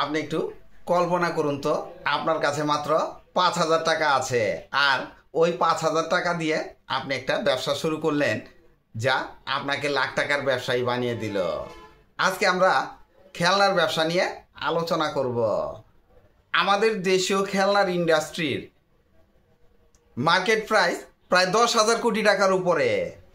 আপনি একটু কল্পনা করুন তো, আপনার কাছে মাত্র 5,000 টাকা আছে, আর ওই 5,000 টাকা দিয়ে আপনি একটা ব্যবসা শুরু করলেন, যা আপনাকে লাখ টাকার ব্যবসায়ী বানিয়ে দিল। আজকে আমরা খেলনার ব্যবসা নিয়ে আলোচনা করব। আমাদের দেশীয় খেলনার ইন্ডাস্ট্রির মার্কেট প্রাইস প্রায় 10,000 কোটি টাকার উপরে।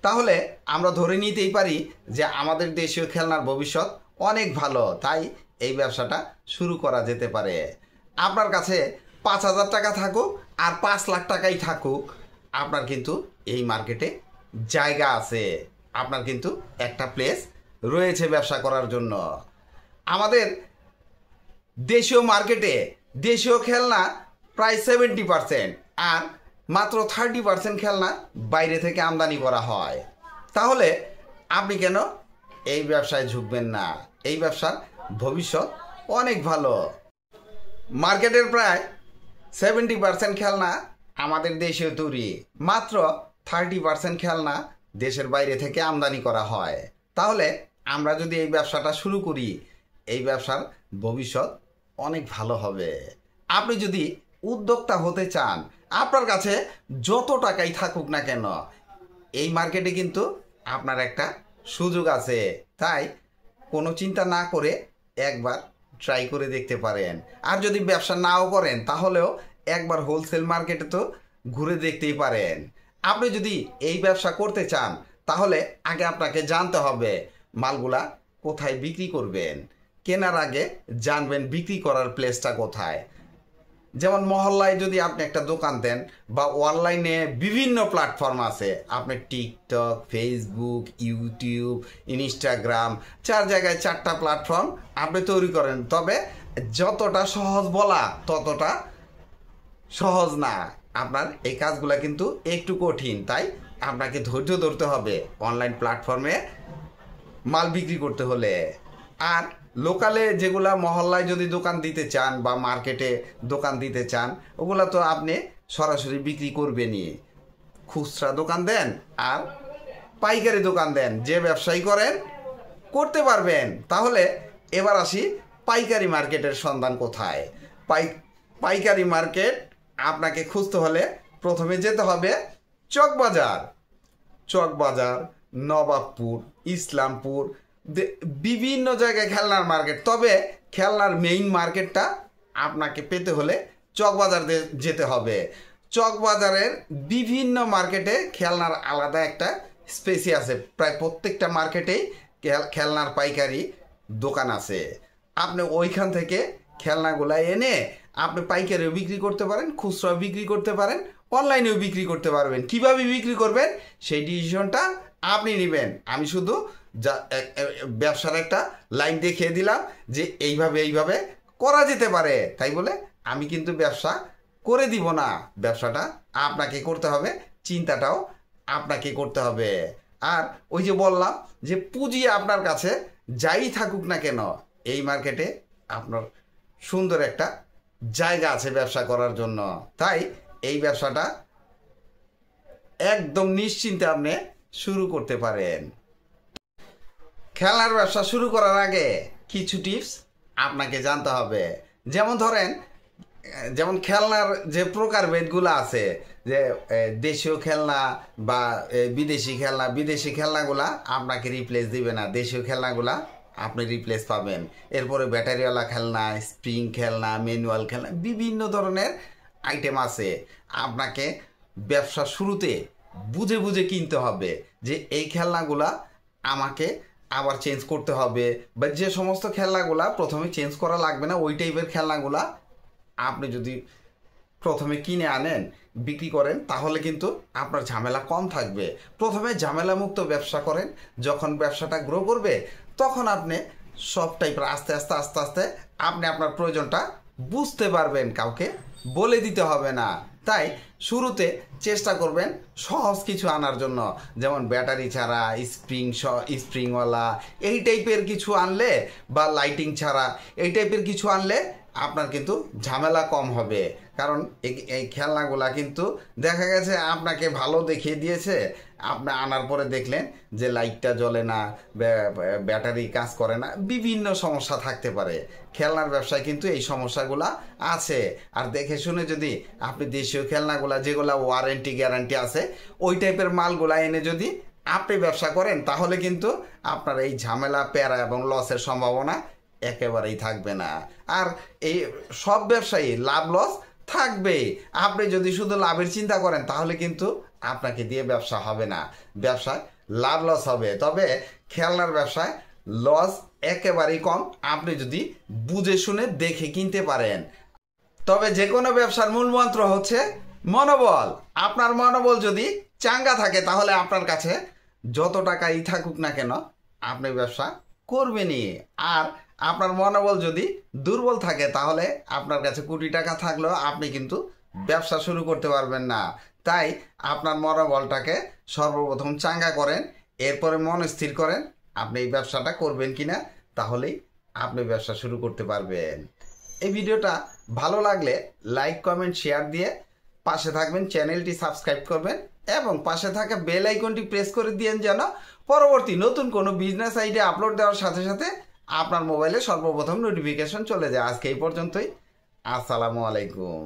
তাহলে আমরা ধরে নিতেই পারি যে আমাদের দেশীয় খেলনার ভবিষ্যৎ অনেক ভালো, তাই এই ব্যবসাটা শুরু করা যেতে পারে। আপনার কাছে 5,000 টাকা থাকুক আর 5 লাখ টাকাই থাকুক, আপনার কিন্তু এই মার্কেটে জায়গা আছে, আপনার কিন্তু একটা প্লেস রয়েছে ব্যবসা করার জন্য। আমাদের দেশীয় মার্কেটে দেশীয় খেলনা প্রায় 70%, আর মাত্র 30% খেলনা বাইরে থেকে আমদানি করা হয়। তাহলে আপনি কেন এই ব্যবসায় ঝুঁকবেন না? এই ব্যবসার ভবিষ্যৎ অনেক ভালো। মার্কেটের প্রায় 70% খেলনা আমাদের দেশীয় তৈরি, মাত্র 30% খেলনা দেশের বাইরে থেকে আমদানি করা হয়। তাহলে আমরা যদি এই ব্যবসাটা শুরু করি, এই ব্যবসার ভবিষ্যৎ অনেক ভালো হবে। আপনি যদি উদ্যোক্তা হতে চান, আপনার কাছে যত টাকাই থাকুক না কেন, এই মার্কেটে কিন্তু আপনার একটা সুযোগ আছে। তাই কোনো চিন্তা না করে একবার ট্রাই করে দেখতে পারেন। আর যদি ব্যবসা নাও করেন, তাহলেও একবার হোলসেল মার্কেটে তো ঘুরে দেখতেই পারেন। আপনি যদি এই ব্যবসা করতে চান, তাহলে আগে আপনাকে জানতে হবে মালগুলা কোথায় বিক্রি করবেন। কেনার আগে জানবেন বিক্রি করার প্লেসটা কোথায়। যেমন মহল্লায় যদি আপনি একটা দোকান দেন, বা অনলাইনে বিভিন্ন প্ল্যাটফর্ম আছে, আপনি টিকটক, ফেসবুক, ইউটিউব, ইনস্টাগ্রাম, 4 জায়গায় 4টা প্ল্যাটফর্ম আপনি তৈরি করেন। তবে যতটা সহজ বলা ততটা সহজ না। আপনার এই কাজগুলো কিন্তু একটু কঠিন, তাই আপনাকে ধৈর্য ধরতে হবে অনলাইন প্ল্যাটফর্মে মাল বিক্রি করতে হলে। আর লোকালে যেগুলা মহল্লায় যদি দোকান দিতে চান বা মার্কেটে দোকান দিতে চান, ওগুলা তো আপনি সরাসরি বিক্রি করবেনই। খুচরা দোকান দেন আর পাইকারি দোকান দেন, যে ব্যবসায়ী করেন করতে পারবেন। তাহলে এবার আসি পাইকারি মার্কেটের সন্ধান কোথায়। পাইকারি মার্কেট আপনাকে খুঁজতে হলে প্রথমে যেতে হবে চকবাজার, নবাবপুর, ইসলামপুর, বিভিন্ন জায়গায় খেলনার মার্কেট। তবে খেলনার মেইন মার্কেটটা আপনাকে পেতে হলে চকবাজার যেতে হবে। চকবাজারের বিভিন্ন মার্কেটে খেলনার আলাদা একটা স্পেসি আছে। প্রায় প্রত্যেকটা মার্কেটেই খেলনার পাইকারি দোকান আছে। আপনি ওইখান থেকে খেলনাগুলো এনে আপনি পাইকারিও বিক্রি করতে পারেন, খুচরাও বিক্রি করতে পারেন, অনলাইনেও বিক্রি করতে পারবেন। কিভাবে বিক্রি করবেন সেই ডিসিশনটা আপনি নেবেন। আমি শুধু ব্যবসার একটা লাইন দেখিয়ে দিলাম যে এইভাবে করা যেতে পারে। তাই বলে আমি কিন্তু ব্যবসা করে দিব না, ব্যবসাটা আপনাকে করতে হবে, চিন্তাটাও আপনাকে করতে হবে। আর ওই যে বললাম যে পুঁজি আপনার কাছে যাই থাকুক না কেন, এই মার্কেটে আপনার সুন্দর একটা জায়গা আছে ব্যবসা করার জন্য। তাই এই ব্যবসাটা একদম নিশ্চিন্তে আপনি শুরু করতে পারেন। খেলনার ব্যবসা শুরু করার আগে কিছু টিপস আপনাকে জানতে হবে। যেমন খেলনার যে প্রকারভেদগুলো আছে, যে দেশীয় খেলনা বা বিদেশি খেলনাগুলা আপনাকে রিপ্লেস দিবে না, দেশীয় খেলনাগুলা আপনি রিপ্লেস পাবেন। এরপরে ব্যাটারিওয়ালা খেলনা, স্প্রিং খেলনা, ম্যানুয়াল খেলনা, বিভিন্ন ধরনের আইটেম আছে। আপনাকে ব্যবসা শুরুতে বুঝে বুঝে কিনতে হবে যে এই খেলনাগুলা আমাকে আবার চেঞ্জ করতে হবে, বা যে সমস্ত খেলনাগুলা প্রথমে চেঞ্জ করা লাগবে না, ওই টাইপের খেলনাগুলা আপনি যদি প্রথমে কিনে আনেন, বিক্রি করেন, তাহলে কিন্তু আপনার ঝামেলা কম থাকবে। প্রথমে ঝামেলামুক্ত ব্যবসা করেন, যখন ব্যবসাটা গ্রো করবে তখন আপনি সব টাইপের আস্তে আস্তে আপনি আপনার প্রয়োজনটা বুঝতে পারবেন, কাউকে বলে দিতে হবে না। তাই শুরুতে চেষ্টা করবেন সহজ কিছু আনার জন্য, যেমন ব্যাটারি ছাড়া স্প্রিংওয়ালা এই টাইপের কিছু আনলে, বা লাইটিং ছাড়া এই টাইপের কিছু আনলে আপনার কিন্তু ঝামেলা কম হবে। কারণ এই খেলনাগুলা কিন্তু দেখা গেছে আপনাকে ভালো দেখিয়ে দিয়েছে, আপনি আনার পরে দেখলেন যে লাইটটা জ্বলে না, ব্যাটারি কাজ করে না, বিভিন্ন সমস্যা থাকতে পারে। খেলনার ব্যবসায় কিন্তু এই সমস্যাগুলা আছে। আর দেখে শুনে যদি আপনি দেশীয় খেলনাগুলা যেগুলা ওয়ারেন্টি গ্যারান্টি আছে ওই টাইপের মালগুলা এনে যদি আপনি ব্যবসা করেন, তাহলে কিন্তু আপনার এই ঝামেলা, প্যারা এবং লসের সম্ভাবনা একেবারেই থাকবে না। আর এই সব ব্যবসায়ী লাভ লস থাকবে। আপনি যদি শুধু লাভের চিন্তা করেন তাহলে কিন্তু আপনাকে দিয়ে ব্যবসা হবে না, ব্যবসায় লাভ লস হবে। তবে খেলনার ব্যবসায় লস একেবারেই কম, আপনি যদি বুঝে শুনে দেখে কিনতে পারেন। তবে যে কোনো ব্যবসার মূল মন্ত্র হচ্ছে মনোবল। আপনার মনোবল যদি চাঙ্গা থাকে তাহলে আপনার কাছে যত টাকাই থাকুক না কেন আপনি ব্যবসা করবেনই। আর আপনার মনোবল যদি দুর্বল থাকে তাহলে আপনার কাছে কোটি টাকা থাকলেও আপনি কিন্তু ব্যবসা শুরু করতে পারবেন না। তাই আপনার মনোবলটাকে সর্বপ্রথম চাঙ্গা করেন, এরপরে মন স্থির করেন আপনি এই ব্যবসাটা করবেন কিনা, তাহলেই আপনি ব্যবসা শুরু করতে পারবেন। এই ভিডিওটা ভালো লাগলে লাইক, কমেন্ট, শেয়ার দিয়ে পাশে থাকবেন, চ্যানেলটি সাবস্ক্রাইব করবেন এবং পাশে থাকা বেল আইকনটি প্রেস করে দিয়েন যেন পরবর্তী নতুন কোনো বিজনেস আইডিয়া আপলোড দেওয়ার সাথে সাথে আপনার মোবাইলে সর্বপ্রথম নোটিফিকেশন চলে যায়। আজকে এই পর্যন্তই। আসসালামু আলাইকুম।